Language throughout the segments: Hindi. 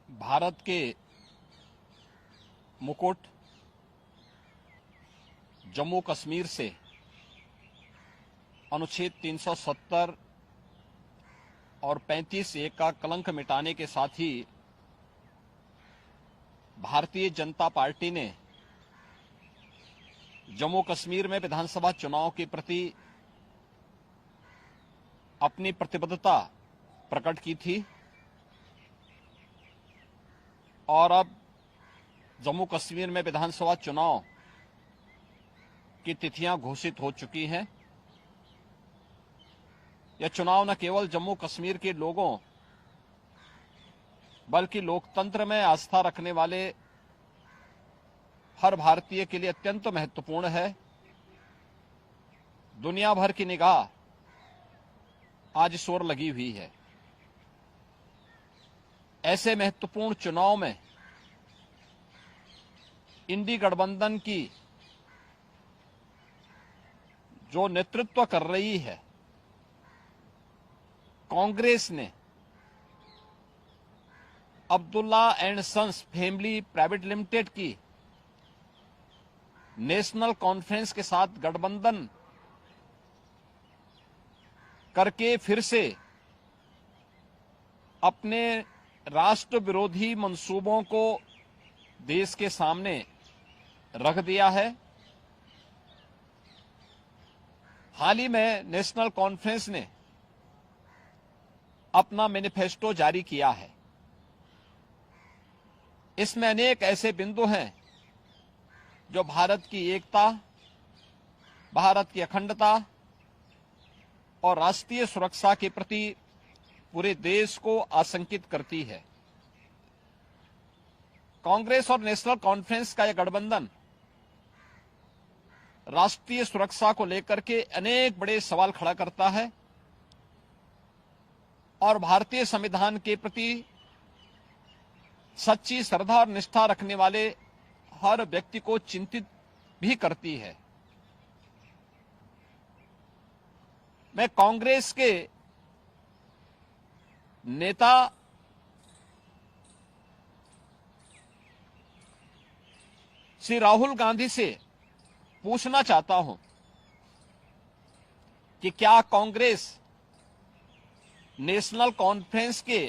भारत के मुकुट जम्मू कश्मीर से अनुच्छेद 370 और 35(1) का कलंक मिटाने के साथ ही भारतीय जनता पार्टी ने जम्मू कश्मीर में विधानसभा चुनाव के प्रति अपनी प्रतिबद्धता प्रकट की थी और अब जम्मू कश्मीर में विधानसभा चुनाव की तिथियां घोषित हो चुकी हैं। यह चुनाव न केवल जम्मू कश्मीर के लोगों बल्कि लोकतंत्र में आस्था रखने वाले हर भारतीय के लिए अत्यंत महत्वपूर्ण है। दुनिया भर की निगाह आज इस ओर लगी हुई है। ऐसे महत्वपूर्ण चुनाव में इंडी गठबंधन की जो नेतृत्व कर रही है कांग्रेस ने Abdullah and sons family private limited की नेशनल कॉन्फ्रेंस के साथ गठबंधन करके फिर से अपने राष्ट्र विरोधी मंसूबों को देश के सामने रख दिया है। हाल ही में नेशनल कॉन्फ्रेंस ने अपना मैनिफेस्टो जारी किया है। इसमें अनेक ऐसे बिंदु हैं जो भारत की एकता, भारत की अखंडता और राष्ट्रीय सुरक्षा के प्रति पूरे देश को आशंकित करती है। कांग्रेस और नेशनल कॉन्फ्रेंस का यह गठबंधन राष्ट्रीय सुरक्षा को लेकर के अनेक बड़े सवाल खड़ा करता है और भारतीय संविधान के प्रति सच्ची श्रद्धा और निष्ठा रखने वाले हर व्यक्ति को चिंतित भी करती है। मैं कांग्रेस के नेता श्री राहुल गांधी से पूछना चाहता हूं कि क्या कांग्रेस नेशनल कॉन्फ्रेंस के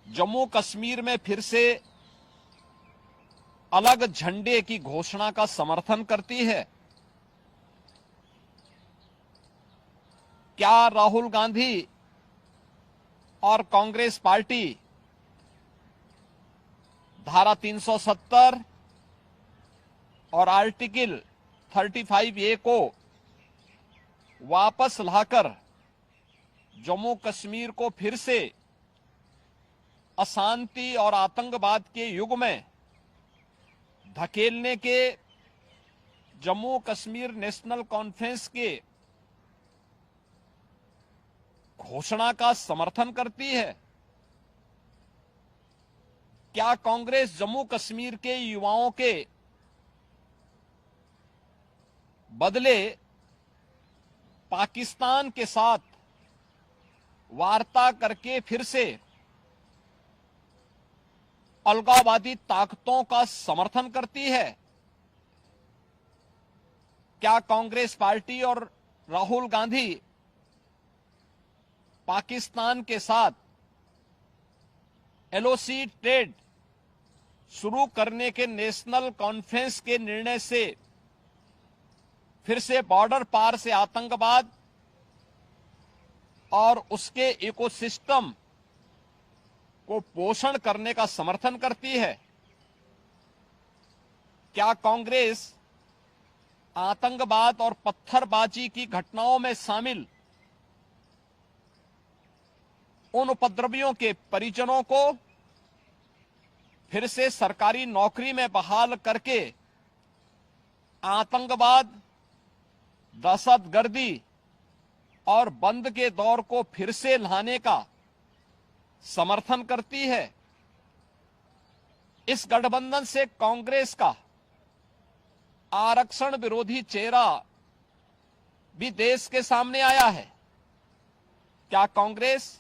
जम्मू कश्मीर में फिर से अलग झंडे की घोषणा का समर्थन करती है? क्या राहुल गांधी और कांग्रेस पार्टी धारा 370 और आर्टिकल 35(a) को वापस लाकर जम्मू कश्मीर को फिर से अशांति और आतंकवाद के युग में धकेलने के जम्मू कश्मीर नेशनल कॉन्फ्रेंस के घोषणा का समर्थन करती है? क्या कांग्रेस जम्मू कश्मीर के युवाओं के बदले पाकिस्तान के साथ वार्ता करके फिर से अलगाववादी ताकतों का समर्थन करती है? क्या कांग्रेस पार्टी और राहुल गांधी पाकिस्तान के साथ एलओसी ट्रेड शुरू करने के नेशनल कॉन्फ्रेंस के निर्णय से फिर से बॉर्डर पार से आतंकवाद और उसके इकोसिस्टम को पोषण करने का समर्थन करती है? क्या कांग्रेस आतंकवाद और पत्थरबाजी की घटनाओं में शामिल उन उपद्रवियों के परिजनों को फिर से सरकारी नौकरी में बहाल करके आतंकवाद, दहशतगर्दी और बंद के दौर को फिर से लाने का समर्थन करती है? इस गठबंधन से कांग्रेस का आरक्षण विरोधी चेहरा भी देश के सामने आया है। क्या कांग्रेस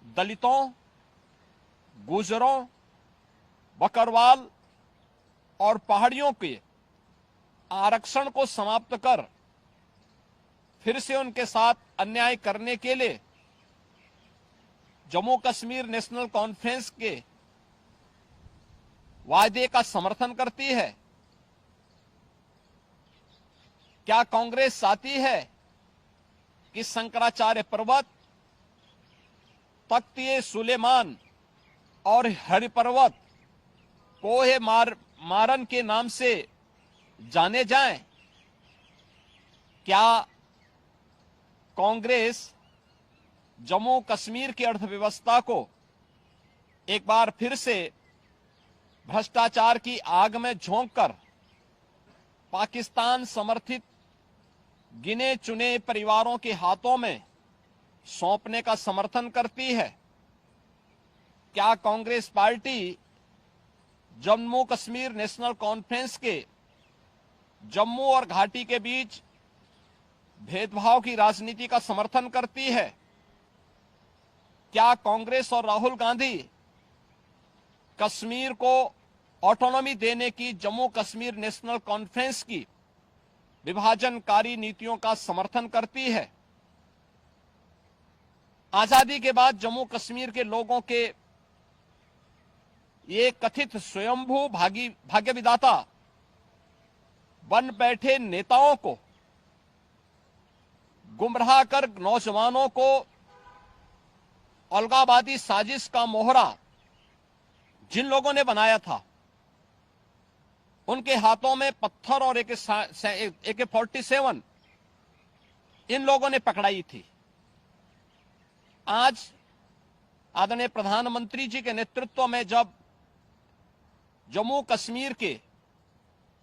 दलितों, गुर्जरों, बकरवाल और पहाड़ियों के आरक्षण को समाप्त कर फिर से उनके साथ अन्याय करने के लिए जम्मू कश्मीर नेशनल कॉन्फ्रेंस के वायदे का समर्थन करती है? क्या कांग्रेस चाहती है कि शंकराचार्य पर्वत, तख्त सुलेमान और हरि पर्वत कोहे मारन के नाम से जाने जाएं? क्या कांग्रेस जम्मू कश्मीर की अर्थव्यवस्था को एक बार फिर से भ्रष्टाचार की आग में झोंककर पाकिस्तान समर्थित गिने चुने परिवारों के हाथों में सौंपने का समर्थन करती है? क्या कांग्रेस पार्टी जम्मू कश्मीर नेशनल कॉन्फ्रेंस के जम्मू और घाटी के बीच भेदभाव की राजनीति का समर्थन करती है? क्या कांग्रेस और राहुल गांधी कश्मीर को ऑटोनॉमी देने की जम्मू कश्मीर नेशनल कॉन्फ्रेंस की विभाजनकारी नीतियों का समर्थन करती है? आजादी के बाद जम्मू कश्मीर के लोगों के ये कथित स्वयंभू भाग्य विधाता बन बैठे नेताओं को गुमराह कर नौजवानों को अलगाववादी साजिश का मोहरा जिन लोगों ने बनाया था, उनके हाथों में पत्थर और AK-47 इन लोगों ने पकड़ाई थी। आज आदरणीय प्रधानमंत्री जी के नेतृत्व में जब जम्मू कश्मीर के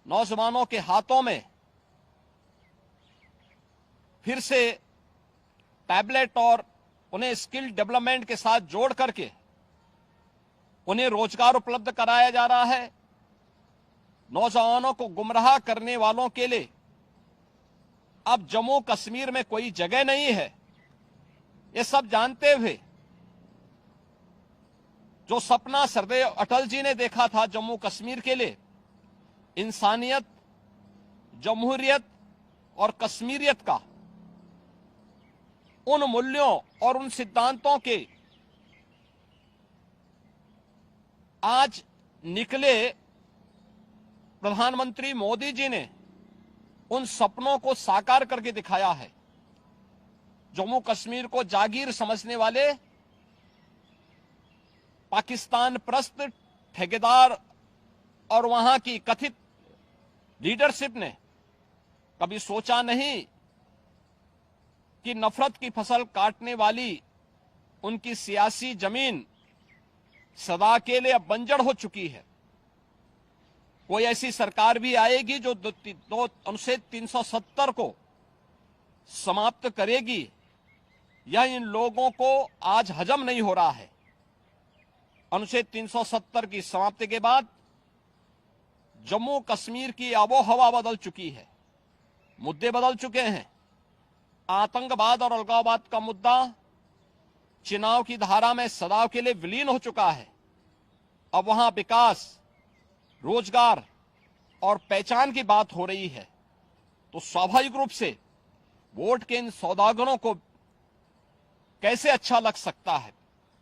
नौजवानों के हाथों में फिर से टैबलेट और उन्हें स्किल डेवलपमेंट के साथ जोड़ करके उन्हें रोजगार उपलब्ध कराया जा रहा है, नौजवानों को गुमराह करने वालों के लिए अब जम्मू कश्मीर में कोई जगह नहीं है, ये सब जानते हुए जो सपना सरदेव अटल जी ने देखा था जम्मू कश्मीर के लिए, इंसानियत, जमहूरियत और कश्मीरियत का, उन मूल्यों और उन सिद्धांतों के आज निकले प्रधानमंत्री मोदी जी ने उन सपनों को साकार करके दिखाया है। जम्मू कश्मीर को जागीर समझने वाले पाकिस्तान परस्त ठेकेदार और वहां की कथित लीडरशिप ने कभी सोचा नहीं कि नफरत की फसल काटने वाली उनकी सियासी जमीन सदा के लिए अब बंजर हो चुकी है। कोई ऐसी सरकार भी आएगी जो अनुच्छेद 370 को समाप्त करेगी, यह इन लोगों को आज हजम नहीं हो रहा है। अनुच्छेद 370 की समाप्ति के बाद जम्मू कश्मीर की आबोहवा बदल चुकी है, मुद्दे बदल चुके हैं। आतंकवाद और अलगाववाद का मुद्दा चुनाव की धारा में सदा के लिए विलीन हो चुका है। अब वहां विकास, रोजगार और पहचान की बात हो रही है, तो स्वाभाविक रूप से वोट के इन सौदागरों को कैसे अच्छा लग सकता है।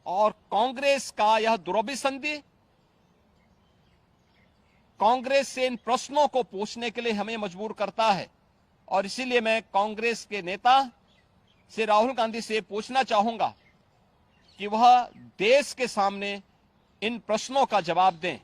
और कांग्रेस का यह दुरभिसंधि कांग्रेस से इन प्रश्नों को पूछने के लिए हमें मजबूर करता है। और इसीलिए मैं कांग्रेस के नेता से, राहुल गांधी से पूछना चाहूंगा कि वह देश के सामने इन प्रश्नों का जवाब दें।